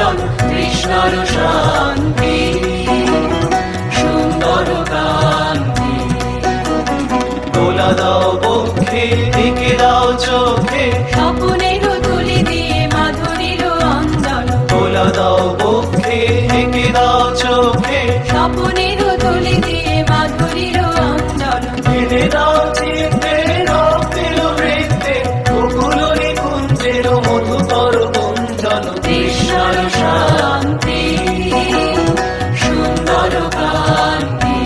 অঞ্চল কৃষ্ণর শান্তি সুন্দর কান্তি। দোলা দাও বক্ষে এঁকে দাও চোখে স্বপনের তুলি দিয়ে মাধুরীর অঞ্জন। দোলা দাও বক্ষে এঁকে দাও চোখে স্বপনের তুলি দিয়ে মাধুরীর অঞ্জন। এনে দাও চিত্তে রক্তের বৃত্তে গোকুল নিকুঞ্জের মধুকর গুঞ্জন কৃষ্ণর শান্তি সুন্দর কান্তি।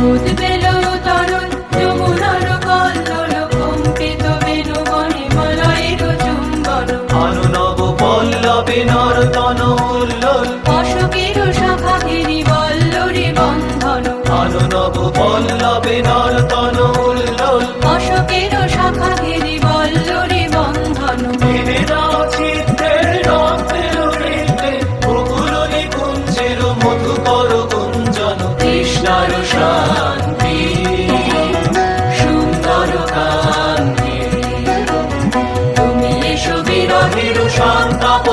উদ্বেল তরুণ যমুনার কল্লোল কম্পিত বেণুবনে মলয়ের চুম্বন। অনুনব পল্লবে নর্তন উল্লোল অশোকের শাখা ঘেরি বল্লরে বন্ধন। অনুনব পল্লবে নর্তন উল্লোল অশোকের শাখা ঘেরি বল্লরে বন্ধন। এনে দাও চিত্তে রক্তের বৃত্তে গোকুল নিকুঞ্জের মধুকর গুঞ্জন কৃষ্ণর শান্তি সুন্দর কান্তি। তুমি এসো বিরহের সন্তাপ